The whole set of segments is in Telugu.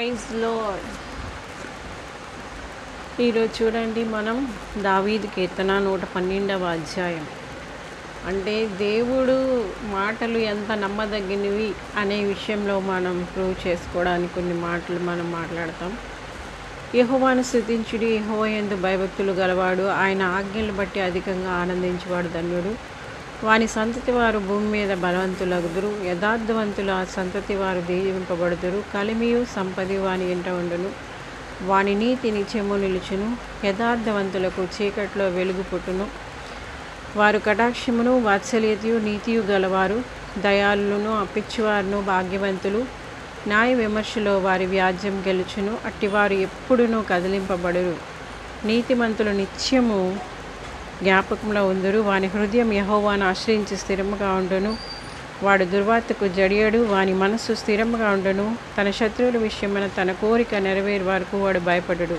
Praise lord. ఈరోజు చూడండి, మనం దావీదు కీర్తన 112వ అధ్యాయం. అంటే దేవుడు మాటలు ఎంత నమ్మదగినవి అనే విషయంలో మనం ప్రూవ్ చేసుకోవడానికి కొన్ని మాటలు మనం మాట్లాడతాం. యెహోవాను స్తుతించుడి, యెహోవా యందు భయభక్తులు గలవాడు, ఆయన ఆజ్ఞలు బట్టి అధికంగా ఆనందించువాడు ధన్యుడు. వాని సంతతి వారు భూమి మీద బలవంతులగుదురు, యథార్థవంతుల సంతతి వారు దీవింపబడుదురు. కలిమియు సంపది వాని ఇంట ఉండును, వాని నీతి నిత్యము నిలుచును. యథార్థవంతులకు చీకట్లో వెలుగు పుట్టును. వారు కటాక్షమును వాత్సల్యతయు నీతియు గలవారు, దయాళులను అప్పిచ్చువారును భాగ్యవంతులు. న్యాయ విమర్శలో వారి వ్యాజ్యం గెలుచును, అట్టివారు ఎప్పుడునూ కదిలింపబడురు. నీతిమంతులు నిత్యము జ్ఞాపకంలో ఉందరు, వాని హృదయం యెహోవాను ఆశ్రయించి స్థిరముగా ఉండును. వాడు దుర్వార్తకు జడియడు, వాని మనస్సు స్థిరముగా ఉండును. తన శత్రువుల విషయమైన తన కోరిక నెరవేరు వరకు వాడు భయపడడు.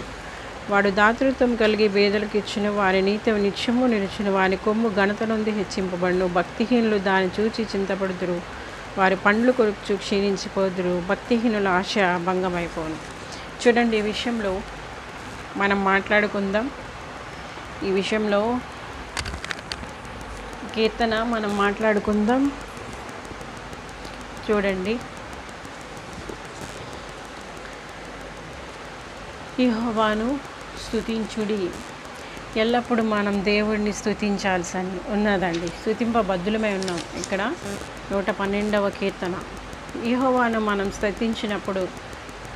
వాడు దాతృత్వం కలిగి పేదలకు ఇచ్చును, వారి నీతి నిత్యము నిలుచును. వాని కొమ్ము ఘనత నుండి హెచ్చింపబడును. భక్తిహీనులు దాన్ని చూచి చింతపడుదురు, వారి పండ్లు కొరుకు క్షీణించిపోదురు. భక్తిహీనుల ఆశ భంగమైపోను. చూడండి, ఈ విషయంలో మనం మాట్లాడుకుందాం. ఈ విషయంలో కీర్తన మనం మాట్లాడుకుందాం. చూడండి, యెహోవాను స్తుతించుడి. ఎల్లప్పుడూ మనం దేవుడిని స్తుతించాల్సి ఉన్నదండి. స్తుతింపబద్ధులమై ఉన్నాం. ఇక్కడ 112వ కీర్తన. యెహోవాను మనం స్తుతించినప్పుడు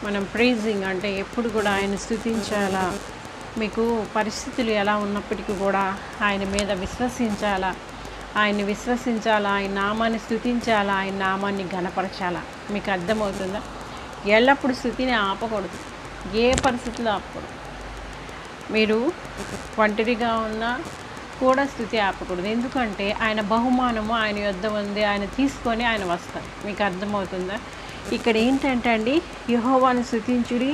మనం ప్రైజింగ్ అంటే ఎప్పుడు కూడా ఆయన స్తుతించాలా. మీకు పరిస్థితులు ఎలా ఉన్నప్పటికీ కూడా ఆయన మీద విశ్వసించాలా, ఆయన్ని విశ్వసించాలా, ఆయన నామాన్ని స్తుతించాలా, ఆయన నామాన్ని ఘనపరచాలా. మీకు అర్థమవుతుందా? ఎల్లప్పుడు స్తుతిని ఆపకూడదు, ఏ పరిస్థితుల్లో ఆపకూడదు. మీరు ఒంటరిగా ఉన్నా కూడా స్తుతి ఆపకూడదు. ఎందుకంటే ఆయన బహుమానము ఆయన యొద్ద ఉంది, ఆయన తీసుకొని ఆయన వస్తారు. మీకు అర్థమవుతుందా? ఇక్కడ ఏంటంటే అండి, యెహోవాను స్తుతించుడి,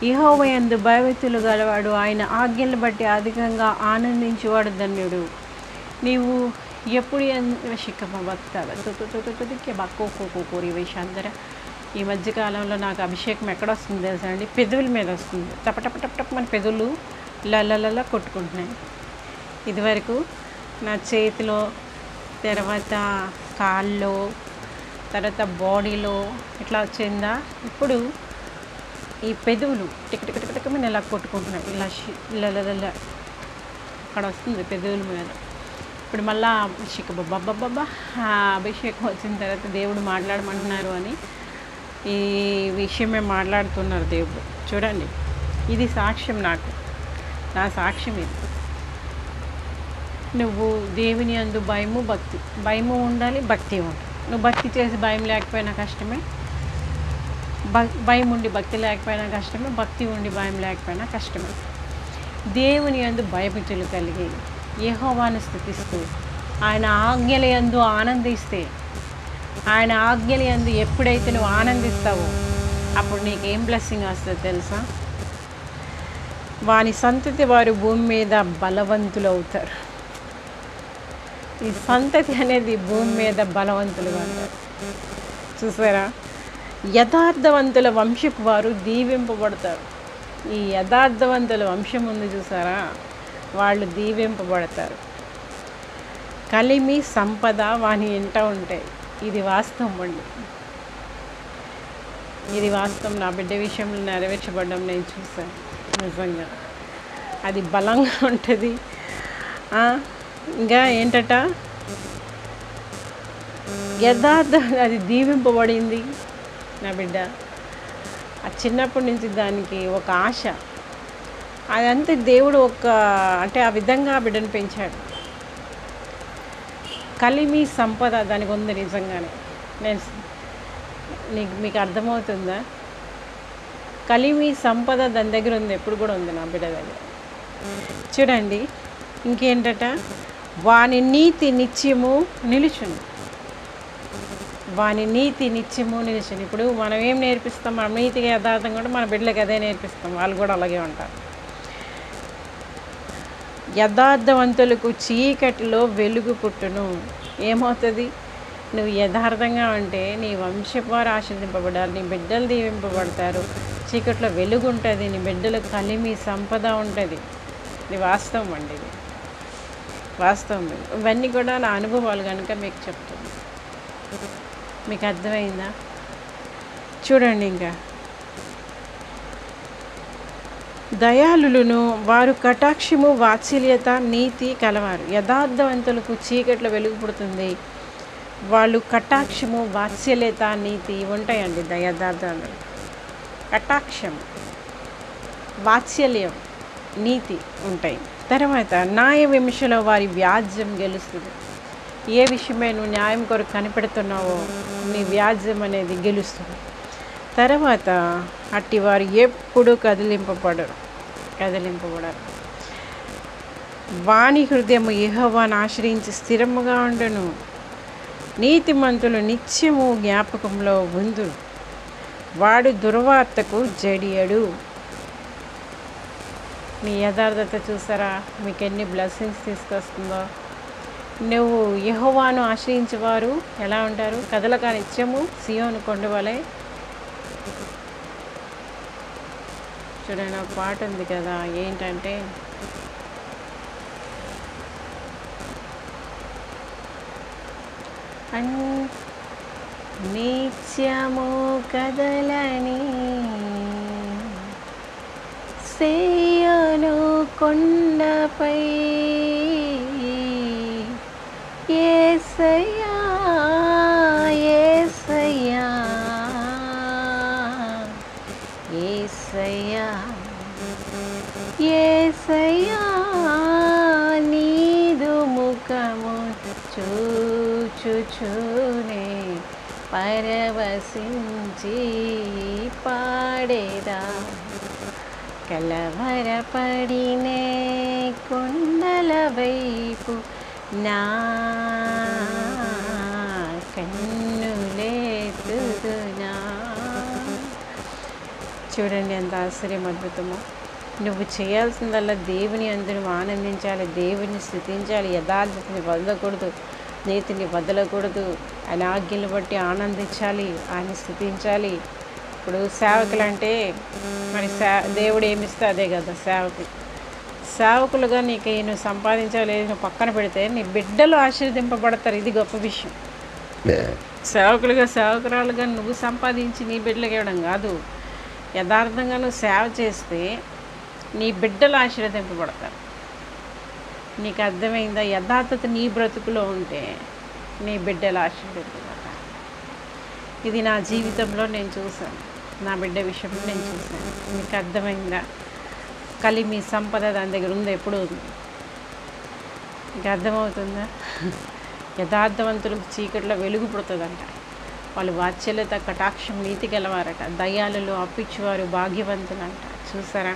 యెహోవా యందు భయభక్తులు గలవాడు, ఆయన ఆజ్ఞలు బట్టి అధికంగా ఆనందించేవాడు ధన్యుడు. నీవు ఎప్పుడు శిఖమ భక్తావా తుతుతుతుతుకి బక్కోకోకోరి వేషాంతర. ఈ మధ్యకాలంలో నాకు అభిషేకం ఎక్కడ వస్తుంది తెలుసా అండి? పెదవుల మీద వస్తుంది. టపటపటపటప్ మన పెదవులు లలలలా కొట్టుకుంటున్నాయి. ఇదివరకు నా చేతిలో, తర్వాత కాల్లో, తర్వాత బాడీలో ఇట్లా వచ్చిందా. ఇప్పుడు ఈ పెదవులు టికటికటికమని ఇలా కొట్టుకుంటున్నాయి, ఇలా అక్కడ వస్తుంది పెదవుల మీద. ఇప్పుడు మళ్ళా అభిషేకం బాబా అభిషేకం వచ్చిన తర్వాత దేవుడు మాట్లాడమంటున్నారు అని ఈ విషయమే మాట్లాడుతున్నారు దేవుడు. చూడండి, ఇది సాక్ష్యం, నా సాక్ష్యం ఇది. నువ్వు దేవుని యందు భయము ఉండాలి, భక్తి ఉండాలి. నువ్వు భక్తి చేసి భయం లేకపోయినా కష్టమే, భయం ఉండి భక్తి లేకపోయినా కష్టమే, భక్తి ఉండి భయం లేకపోయినా కష్టమే. దేవుని యందు భయభక్తులు కలిగి యెహోవాను స్తుతిస్తూ ఆయన ఆజ్ఞల యందు ఆనందిస్తే, ఆయన ఆజ్ఞల యందు ఎప్పుడైతే నువ్వు ఆనందిస్తావో అప్పుడు నీకేం బ్లెస్సింగ్ వస్తుందో తెలుసా? వాని సంతతి వారు భూమి మీద బలవంతులు అవుతారు. ఈ సంతతి అనేది భూమి మీద బలవంతులుగా ఉంటారు. చూసారా? యథార్థవంతుల వంశపు వారు దీవింపబడతారు. ఈ యథార్థవంతుల వంశం ఉంది చూసారా, వాళ్ళు దీవింపబడతారు. కలిమి సంపద వాని ఇంట ఉంటాయి. ఇది వాస్తవం అండి, ఇది వాస్తవం. నా బిడ్డ విషయంలో నెరవేర్చబడడం నేను చూసాను. నిజంగా అది బలంగా ఉంటుంది. ఇంకా ఏంటట, యథార్థం అది దీవింపబడింది. నా బిడ్డ చిన్నప్పటి నుంచి దానికి ఒక ఆశ, అదంతా దేవుడు అంటే ఆ విధంగా ఆ బిడ్డను పెంచాడు. కలిమి సంపద దానికి ఉంది నిజంగానే. మీకు అర్థమవుతుందా? కలిమి సంపద దాని దగ్గర ఉంది, ఎప్పుడు కూడా ఉంది నా బిడ్డ దగ్గర. చూడండి, ఇంకేంటట, వాని నీతి నిత్యము నిలుచును, వాని నీతి నిత్యము నిలిచింది. ఇప్పుడు మనం ఏం నేర్పిస్తాం? మనం నీతిగా యథార్థం కూడా మన బిడ్డలకు అదే నేర్పిస్తాం, వాళ్ళు కూడా అలాగే ఉంటారు. యథార్థవంతులకు చీకటిలో వెలుగు పుట్టును. ఏమవుతుంది? నువ్వు యథార్థంగా ఉంటే నీ వంశపు వారు ఆశీర్వదింపబడాలి, నీ బిడ్డలు దీవింపబడతారు. చీకట్లో వెలుగు ఉంటుంది, నీ బిడ్డలకు కలిమి సంపద ఉంటుంది. ఇది వాస్తవం అండి, ఇది వాస్తవం. ఇవన్నీ కూడా నా అనుభవాలు కనుక మీకు చెప్తుంది. మీకు అర్థమైందా? చూడండి, ఇంకా దయాళులను వారు కటాక్షము వాత్సల్యత నీతి కలవారు. యథార్థవంతులకు చీకట్లో వెలుగు పుడుతుంది. వాళ్ళు కటాక్షము వాత్సల్యత నీతి ఉంటాయండి. యథార్థాలు కటాక్షం వాత్సల్యం నీతి ఉంటాయి. తర్వాత న్యాయ విమర్శలో వారి వ్యాజ్యం గెలుస్తుంది. ఏ విషయమే నువ్వు న్యాయం కొరకు కనిపెడుతున్నావో నీ వ్యాజ్యం అనేది గెలుస్తుంది. తర్వాత అట్టి వారు ఎప్పుడూ కదిలింపబడరు. వాని హృదయము యెహోవాను ఆశ్రయించి స్థిరముగా ఉండును. నీతిమంతులు నిత్యము జ్ఞాపకంలో ఉందురు. వాడు దుర్వార్తకు జడియడు. నీ యథార్థత చూసారా మీకు ఎన్ని బ్లెస్సింగ్స్ తీసుకొస్తుందో. నువ్వు యెహోవాను ఆశ్రయించేవారు ఎలా ఉంటారు? కదలక నిత్యము సియోను కొండ వలె. చూడండి, ఒక పాట ఉంది కదా, ఏంటంటే నిత్యము కదలని సియోను కొండపై యేసయ్యా యేసయ్యా యేసయ్యా యేసయ్యా నీదు ముఖము చూచుచునే పరవశించి పాడేదా. కలవరపడినే కొండల వైపు నా కన్నులేతుదునా. చూడండి ఎంత ఆశ్చర్యం, అద్భుతమో. నువ్వు చేయాల్సిందల్లా దేవుని అందు నువ్వు ఆనందించాలి, దేవుని స్తుతించాలి, యథార్థతని వదలకూడదు, నీతిని వదలకూడదు, ఆయన ఆజ్ఞలు బట్టి ఆనందించాలి, ఆయన స్తుతించాలి. ఇప్పుడు సేవకులు అంటే మరి దేవుడు ఏమిస్తే అదే కదా సేవకులుగా నీకు నువ్వు సంపాదించాలి నువ్వు పక్కన పెడితే నీ బిడ్డలు ఆశీర్వదింపబడతారు. ఇది గొప్ప విషయం. సేవకులుగా సేవకురాలుగా నువ్వు సంపాదించి నీ బిడ్డలకు ఇవ్వడం కాదు, యథార్థంగా నువ్వు సేవ చేస్తే నీ బిడ్డలు ఆశీర్వదింపబడతారు. నీకు అర్థమైందా? యథార్థత నీ బ్రతుకులో ఉంటే నీ బిడ్డలు ఆశీర్వదింపబడతారు. ఇది నా జీవితంలో నేను చూశాను, నా బిడ్డ విషయంలో నేను చూశాను. మీకు అర్థమైందా? కలిమి సంపద దాని దగ్గర ఉంది, ఎప్పుడు ఉంది. మీకు అర్థమవుతుందా? యథార్థవంతులకు చీకట్లో వెలుగు పుడుతుందంట. వాళ్ళు వాత్సల్యత కటాక్షం నీతి గలవారట. దయాళులు అప్పిచ్చేవారు భాగ్యవంతులంట. చూసారా?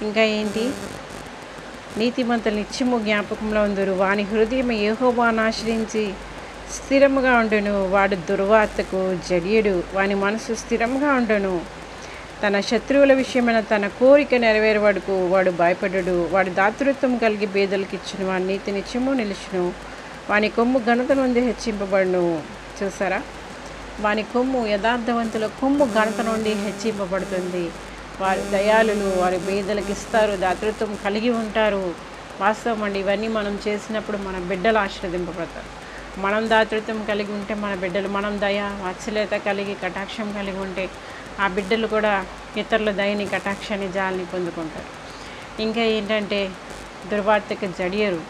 ఇంకా ఏంటి? నీతిమంతులు నిత్యము జ్ఞాపకంలో ఉందరు. వాని హృదయం యెహోవాను ఆశ్రయించి స్థిరముగా ఉండును. వాడు దుర్వార్తకు జడియడు. వాని మనసు స్థిరంగా ఉండును. తన శత్రువుల విషయమైన తన కోరిక నెరవేరువాడుకు వాడు భయపడడు. వాడు దాతృత్వం కలిగి బేదలకు ఇచ్చును. వాని నీతి నిత్యము నిలుచును. వాని కొమ్ము ఘనత నుండి హెచ్చింపబడును. చూసారా? వాని కొమ్ము, యథార్థవంతుల కొమ్ము ఘనత నుండి హెచ్చింపబడుతుంది. వారు దయాళులు, వారు బేదలకు ఇస్తారు, దాతృత్వం కలిగి ఉంటారు. వాస్తవం అండి. ఇవన్నీ మనం చేసినప్పుడు మన బిడ్డలు ఆశీర్వదింపబడతారు. మనం దాతృత్వం కలిగి ఉంటే మన బిడ్డలు, మనం దయ వాత్సల్యత కలిగి కటాక్షం కలిగి ఉంటే ఆ బిడ్డలు కూడా ఇతరుల దయని కటాక్షాన్ని జాలని పొందుకుంటారు. ఇంకా ఏంటంటే దుర్వార్తకు జడియరు.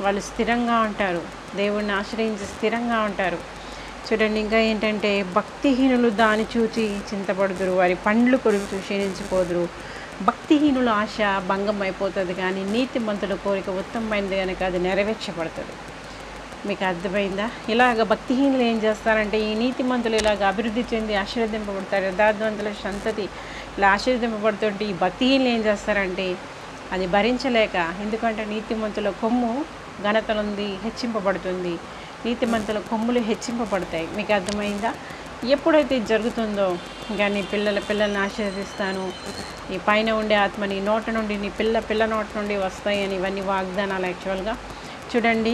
వాళ్ళు స్థిరంగా ఉంటారు, దేవుణ్ణి ఆశ్రయించి స్థిరంగా ఉంటారు. చూడండి, ఇంకా ఏంటంటే భక్తిహీనులు దాన్ని చూచి చింతపడుదురు. వారి పండ్లు కొరకు క్షీణించిపోదురు. భక్తిహీనుల ఆశ భంగం అయిపోతుంది, కానీ నీతిమంతుల కోరిక ఉత్తమమైనది కనుక అది నెరవేర్చబడుతుంది. మీకు అర్థమైందా? ఇలాగ భక్తిహీనులు ఏం చేస్తారంటే ఈ నీతిమంతులు ఇలాగ అభివృద్ధి చెంది ఆశీర్వదింపబడతారు. యథార్థవంతుల సంతతి ఇలా ఆశీర్వదింపబడుతుంటే ఈ భక్తిహీనులు ఏం చేస్తారంటే అది భరించలేక, ఎందుకంటే నీతిమంతుల కొమ్ము ఘనత నుండి హెచ్చింపబడుతుంది. నీతిమంతుల కొమ్ములు హెచ్చింపబడతాయి. మీకు అర్థమైందా? ఎప్పుడైతే ఇది జరుగుతుందో ఇంకా నీ పిల్లల్ని ఆశీర్వదిస్తాను, నీ పైన ఉండే ఆత్మ నీ నోట నుండి, నీ పిల్ల నోట నుండి వస్తాయి అని ఇవన్నీ వాగ్దానాలు యాక్చువల్గా. చూడండి,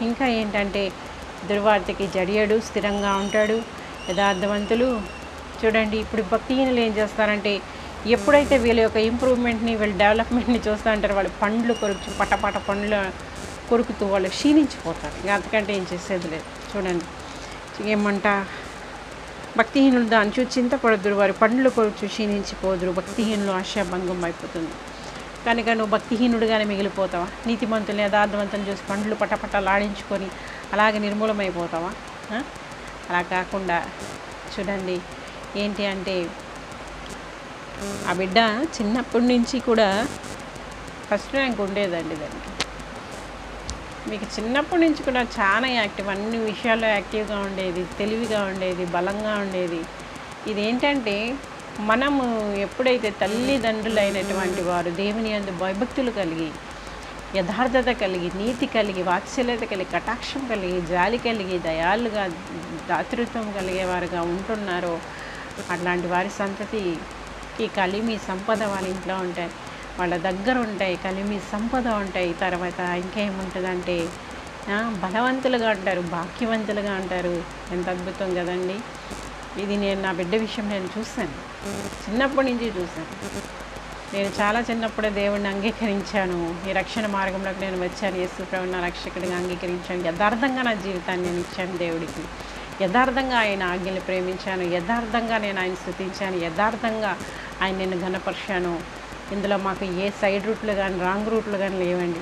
ఇంకా ఏంటంటే దుర్వార్తకి జడియడు, స్థిరంగా ఉంటాడు. యథార్థవంతులు చూడండి ఇప్పుడు భక్తిహీనులు ఏం చేస్తారంటే ఎప్పుడైతే వీళ్ళ యొక్క ఇంప్రూవ్మెంట్ని వీళ్ళ డెవలప్మెంట్ని చూస్తూ ఉంటారు, వాళ్ళు పండ్లు కొరుకు పటపట పండ్లు కొరుకుతూ వాళ్ళు క్షీణించిపోతారు. ఇంకా అంతకంటే ఏం చేసేది లేదు. చూడండి ఏమంట, భక్తిహీనులు దాన్ని చూసి చింతపడదురు, వారి పండ్లు కొరుకు క్షీణించిపోదురు, భక్తిహీనులు ఆశాభంగం అయిపోతుంది. కనుక నువ్వు భక్తిహీనుడుగానే మిగిలిపోతావా? నీతిమంతులు యథార్థవంతులు చూసి పండ్లు పటపటలాడించుకొని అలాగే నిర్మూలమైపోతావా? అలా కాకుండా చూడండి ఏంటి అంటే, ఆ బిడ్డ చిన్నప్పటి నుంచి కూడా ఫస్ట్ ర్యాంక్ ఉండేదండి దానికి. మీకు చిన్నప్పటి నుంచి కూడా చాలా యాక్టివ్, అన్ని విషయాల్లో యాక్టివ్గా ఉండేది, తెలివిగా ఉండేది, బలంగా ఉండేది. ఇదేంటంటే మనము ఎప్పుడైతే తల్లిదండ్రులు అయినటువంటి వారు దేవుని యందు భయభక్తులు కలిగి, యథార్థత కలిగి, నీతి కలిగి, వాత్సల్యత కలిగి, కటాక్షం కలిగి, జాలి కలిగి, దయాలుగా, దాతృత్వం కలిగేవారుగా ఉంటున్నారో అట్లాంటి వారి సంతతికి కలిమి సంపద వాళ్ళ ఇంట్లో ఉంటాయి, వాళ్ళ దగ్గర ఉంటాయి, కలిమి సంపద ఉంటాయి. తర్వాత ఇంకేముంటుందంటే బలవంతులుగా ఉంటారు, భాగ్యవంతులుగా ఉంటారు. ఎంత అద్భుతం కదండి ఇది. నేను నా బిడ్డ విషయం నేను చూశాను, చిన్నప్పటి నుంచి చూశాను. నేను చాలా చిన్నప్పుడే దేవుడిని అంగీకరించాను, ఈ రక్షణ మార్గంలోకి నేను వచ్చాను, యేసు ప్రభువుని నా రక్షకుడిగా అంగీకరించాను, యథార్థంగా నా జీవితాన్ని నేను ఇచ్చాను దేవుడికి, యథార్థంగా ఆయన ఆజ్ఞలు ప్రేమించాను, యథార్థంగా నేను ఆయన స్తుతించాను, యథార్థంగా ఆయన నేను ఘనపరిచాను. ఇందులో మాకు ఏ సైడ్ రూట్లు కానీ రాంగ్ రూట్లు కానీ లేవండి.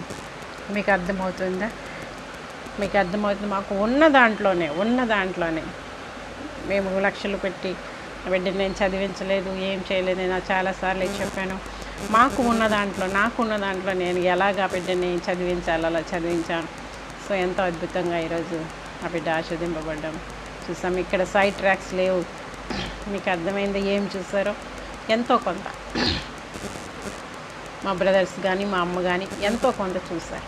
మీకు అర్థమవుతుందా? మీకు అర్థమవుతుంది. మాకు ఉన్న దాంట్లోనే మేము లక్షలు పెట్టి బిడ్డని నేను చదివించలేదు, ఏం చేయలేదు. నేను చాలాసార్లు చెప్పాను, నాకున్న దాంట్లో నేను ఎలాగా బిడ్డని చదివించాలో అలా చదివించాను. సో ఎంతో అద్భుతంగా ఈరోజు ఆ బిడ్డ ఆస్వాదింపబడ్డాం. చూసాం ఇక్కడ సైడ్ ట్రాక్స్ లేవు. మీకు అర్థమైంది ఏం చూసారో? ఎంతో కొంత మా బ్రదర్స్ కానీ మా అమ్మ కానీ ఎంతో కొంత చూశారు.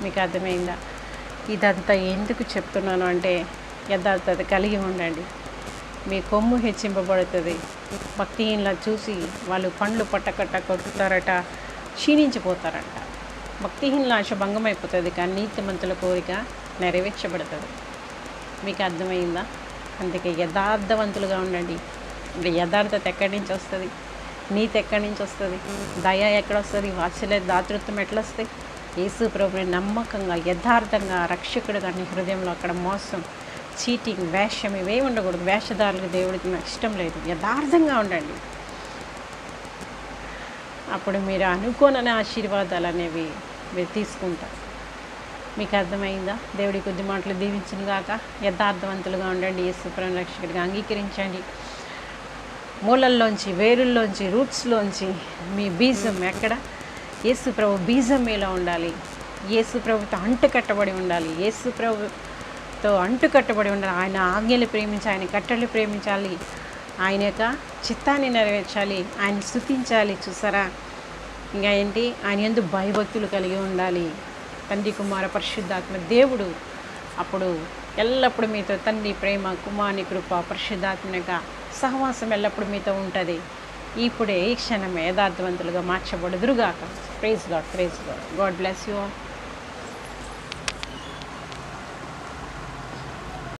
మీకు అర్థమైందా? ఇదంతా ఎందుకు చెప్తున్నాను అంటే, యథార్థత కలిగి ఉండండి, మీ కొమ్ము హెచ్చింపబడుతుంది. భక్తిహీనుల చూసి వాళ్ళు పండ్లు పట్టకట్ట కొట్టుతారట, క్షీణించిపోతారంట. భక్తిహీనుల ఆశ భంగం అయిపోతుంది, కానీ నీతిమంతుల కోరిక నెరవేర్చబడుతుంది. మీకు అర్థమైందా? అందుకే యథార్థవంతులుగా ఉండండి. ఇప్పుడు యథార్థత ఎక్కడి నుంచి వస్తుంది? నీతి ఎక్కడి నుంచి వస్తుంది? దయ ఎక్కడొస్తుంది? వాత్సల్య దాతృత్వం ఎట్లా వస్తాయి? యేసు ప్రభువుని నమ్మకంగా యథార్థంగా రక్షకుడుగా నీ హృదయంలో అక్కడ మోసం, చీటింగ్, వేషం ఇవేమి ఉండకూడదు. వేషధారులకు దేవుడికి నాకు ఇష్టం లేదు. యథార్థంగా ఉండండి. అప్పుడు మీరు అనుకోనని ఆశీర్వాదాలు అనేవి మీరు తీసుకుంటారు. మీకు అర్థమైందా? దేవుడి కొద్ది మాటలు దీవించిన గాక. యథార్థవంతులుగా ఉండండి, యేసు ప్రభువుని రక్షకుడిగా అంగీకరించండి. మూలల్లోంచి, వేరుల్లోంచి, రూట్స్లోంచి మీ బీజం ఎక్కడ? యేసు ప్రభు బీజం మీలో ఉండాలి. యేసు ప్రభుతో అంటుకట్టబడి ఉండాలి. యేసు ప్రభుతో అంటుకట్టబడి ఉండాలి. ఆయన ఆజ్ఞలు ప్రేమించి, ఆయన కట్టలు ప్రేమించాలి, ఆయన యొక్క చిత్తాన్ని నెరవేర్చాలి, ఆయన స్తుతించాలి. చూసారా? ఇంకా ఏంటి? ఆయన యందు భయభక్తులు కలిగి ఉండాలి. తండ్రి, కుమార, పరిశుద్ధాత్మ దేవుడు అప్పుడు ఎల్లప్పుడూ మీతో, తండ్రి ప్రేమ, కుమారుని కృప, పరిశుద్ధాత్మ యొక్క సహవాసం ఎల్లప్పుడూ మీతో ఉంటుంది. ఇప్పుడే ఈ క్షణమే యథార్థవంతులుగా మార్చబడుదురుగాక. Praise God, praise God. God bless you all.